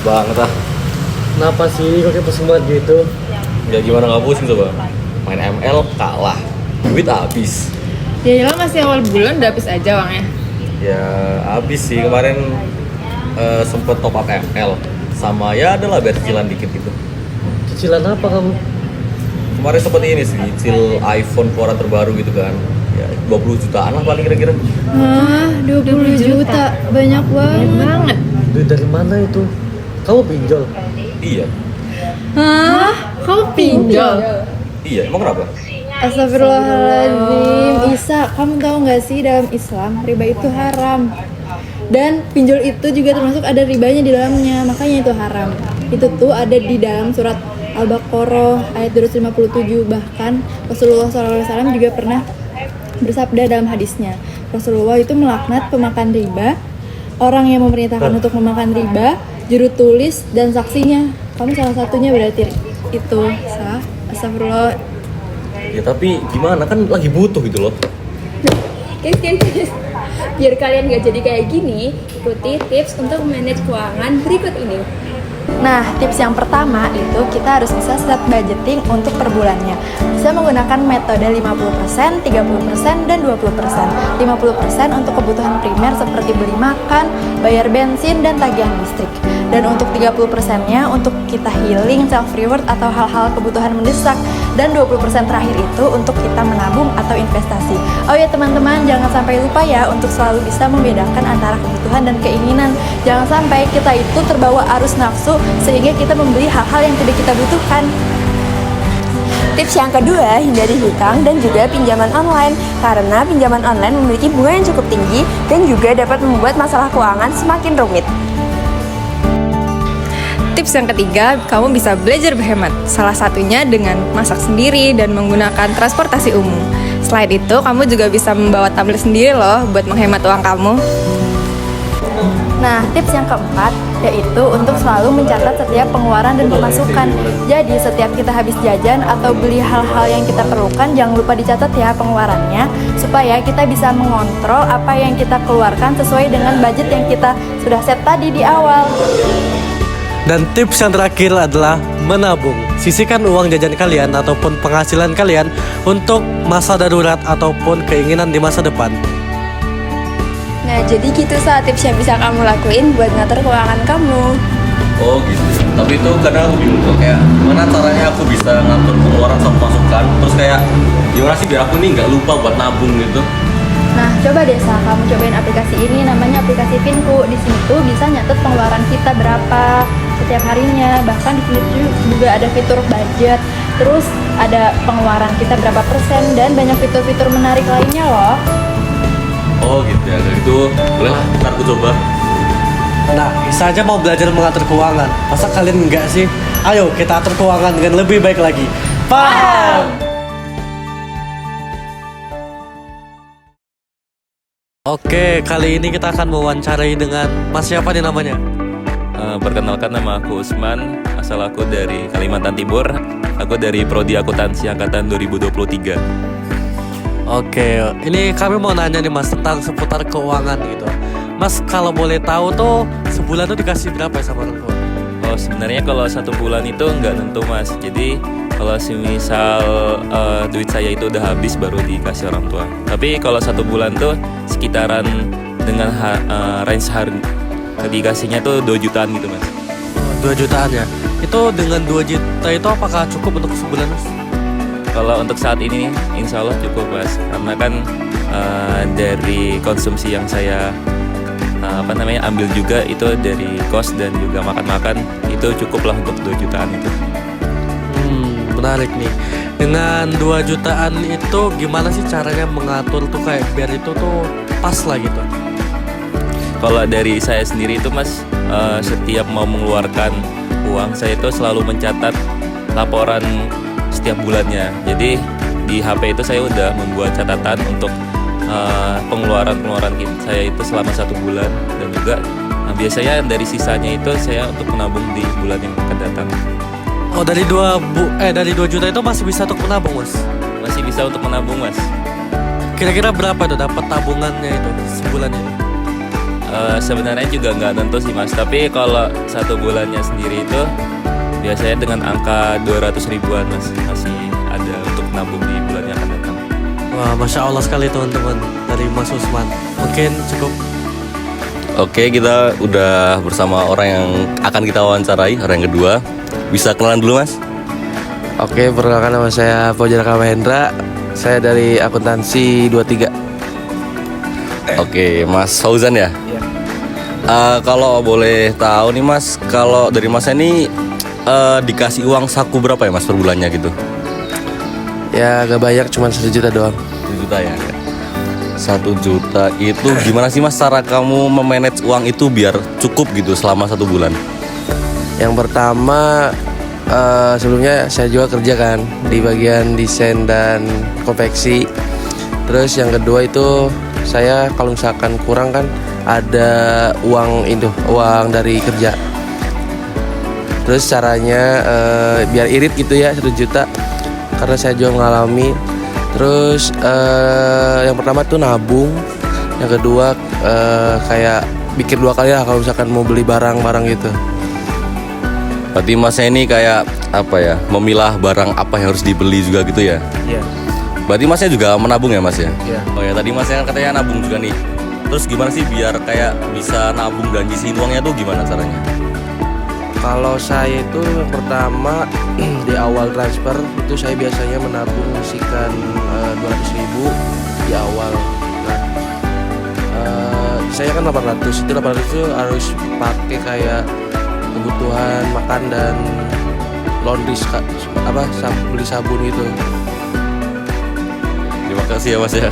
banget ah. Kenapa sih kok kayak pusing banget gitu? Ya gimana nggak pusing coba? Main ML kalah, duit habis. Ya jelas masih awal bulan udah habis aja uangnya. Ya habis sih kemarin sempet top up ML sama ya adalah biar cicilan dikit gitu. Cicilan apa kamu? Kemarin sempet ini sih, cicil iPhone keluaran terbaru gitu kan. Ya 20 jutaan lah paling kira-kira. Hah, 20 juta. Banyak banget. Duit dari mana itu? Kamu pinjol? Iya, Hah? Kamu pinjol? iya emang kenapa? Astagfirullahaladzim. Isa, kamu tahu nggak sih dalam Islam riba itu haram. Dan pinjol itu juga termasuk ada ribanya di dalamnya, makanya itu haram. Itu tuh ada di dalam surat Al-Baqarah ayat 257. Bahkan Rasulullah SAW juga pernah bersabda dalam hadisnya, Rasulullah itu melaknat pemakan riba, orang yang memerintahkan untuk memakan riba, juru tulis dan saksinya. Kamu salah satunya berarti itu. Sah. Astagfirullah. Ya tapi gimana kan lagi butuh gitu loh. Guys, biar kalian gak jadi kayak gini, ikuti tips untuk manage keuangan berikut ini. Nah, tips yang pertama itu kita harus bisa set budgeting untuk per bulannya. Bisa menggunakan metode 50%, 30%, dan 20%. 50% untuk kebutuhan primer seperti beli makan, bayar bensin, dan tagihan listrik. Dan untuk 30%-nya untuk kita healing, self reward atau hal-hal kebutuhan mendesak. Dan 20% terakhir itu untuk kita menabung atau investasi. Oh ya teman-teman, jangan sampai lupa ya untuk selalu bisa membedakan antara kebutuhan dan keinginan. Jangan sampai kita itu terbawa arus nafsu sehingga kita membeli hal-hal yang tidak kita butuhkan. Tips yang kedua, hindari hutang dan juga pinjaman online. Karena pinjaman online memiliki bunga yang cukup tinggi dan juga dapat membuat masalah keuangan semakin rumit. Tips yang ketiga, kamu bisa belajar berhemat. Salah satunya dengan masak sendiri dan menggunakan transportasi umum. Selain itu, kamu juga bisa membawa tablet sendiri loh buat menghemat uang kamu. Nah, tips yang keempat yaitu untuk selalu mencatat setiap pengeluaran dan pemasukan. Jadi, setiap kita habis jajan atau beli hal-hal yang kita perlukan, jangan lupa dicatat ya pengeluarannya, supaya kita bisa mengontrol apa yang kita keluarkan sesuai dengan budget yang kita sudah set tadi di awal. Dan tips yang terakhir adalah menabung. Sisihkan uang jajan kalian ataupun penghasilan kalian untuk masa darurat ataupun keinginan di masa depan. Nah, jadi gitu tips yang bisa kamu lakuin buat ngatur keuangan kamu. Oh gitu. Tapi itu kadang aku bingung tuh kayak gimana caranya aku bisa ngatur pengeluaran sama pemasukan. Terus kayak gimana sih biar aku nih nggak lupa buat nabung gitu. Nah, coba deh kamu cobain aplikasi ini, namanya aplikasi Pinku. Di sini tuh bisa nyatet pengeluaran kita berapa setiap harinya. Bahkan di sini tuh juga ada fitur budget. Terus ada pengeluaran kita berapa persen dan banyak fitur-fitur menarik lainnya loh. Oh gitu ya. Dari itu boleh lah, ntar aku coba. Nah, bisa aja mau belajar mengatur keuangan. Masa kalian enggak sih? Ayo kita atur keuangan dengan lebih baik lagi. Paham! Oke, kali ini kita akan mewawancarai dengan Mas siapa nih namanya? Perkenalkan, nama aku Usman, asal aku dari Kalimantan Timur. Aku dari Prodi Akuntansi angkatan 2023. Oke, ini kami mau nanya nih Mas tentang seputar keuangan gitu. Mas kalau boleh tahu tuh sebulan tuh dikasih berapa ya sama orang tua? Oh, sebenarnya kalau satu bulan itu nggak nentu Mas. Jadi kalau misal duit saya itu udah habis baru dikasih orang tua. Tapi kalau satu bulan tuh sekitaran dengan range harga dikasihnya tuh 2 jutaan gitu Mas. 2 jutaan ya? Itu dengan 2 juta itu apakah cukup untuk sebulan Mas? Kalau untuk saat ini insya Allah cukup Mas. Karena kan dari konsumsi yang saya ambil juga itu dari kos dan juga makan-makan itu cukup lah untuk 2 jutaan itu. Menarik nih. Dengan 2 jutaan itu gimana sih caranya mengatur tuh kayak biar itu tuh pas lah gitu? Kalau dari saya sendiri itu Mas, setiap mau mengeluarkan uang saya itu selalu mencatat laporan setiap bulannya. Jadi di HP itu saya udah membuat catatan untuk pengeluaran saya itu selama 1 bulan. Dan juga biasanya dari sisanya itu saya untuk menabung di bulan yang akan datang. Oh, dari 2 juta itu masih bisa untuk menabung Mas? Masih bisa untuk menabung Mas. Kira-kira berapa tuh dapat tabungannya itu sebulan itu? sebenarnya juga nggak tentu sih mas. Tapi kalau 1 bulannya sendiri itu biasanya dengan angka 200 ribuan mas, masih ada untuk nabung di bulan yang akan datang. Wah, Masya Allah sekali teman-teman dari Mas Usman. Mungkin cukup. Oke, kita udah bersama orang yang akan kita wawancarai, orang yang kedua. Bisa kenalan dulu mas? Oke, perkenalkan nama saya Fajar Kamahendra. Saya dari akuntansi 23. Oke, Mas Fauzan ya? Iya. Kalau boleh tahu nih mas, kalau dari mas ini dikasih uang saku berapa ya mas per bulannya gitu? Ya gak banyak, cuma 1 juta doang. 1 juta ya? 1 juta itu gimana sih mas cara kamu memanage uang itu biar cukup gitu selama 1 bulan? Yang pertama, sebelumnya saya juga kerja kan di bagian desain dan konveksi. Terus yang kedua itu saya kalau misalkan kurang kan ada uang dari kerja. Terus caranya biar irit gitu ya 1 juta, karena saya juga mengalami. Terus yang pertama tuh nabung, yang kedua kayak pikir 2 kali lah kalau misalkan mau beli barang-barang gitu. Berarti masnya ini kayak apa ya, memilah barang apa yang harus dibeli juga gitu ya? Iya. Berarti masnya juga menabung ya mas ya? Iya. Oh ya, tadi masnya kan katanya nabung juga nih. Terus gimana sih biar kayak bisa nabung dan nyisihin uangnya tuh gimana caranya? Kalau saya itu yang pertama di awal transfer itu saya biasanya menabung sisikan 200.000 di awal. Nah, saya kan 800 itu harus pakai kayak kebutuhan makan dan laundry beli sabun gitu. Terima kasih ya mas ya.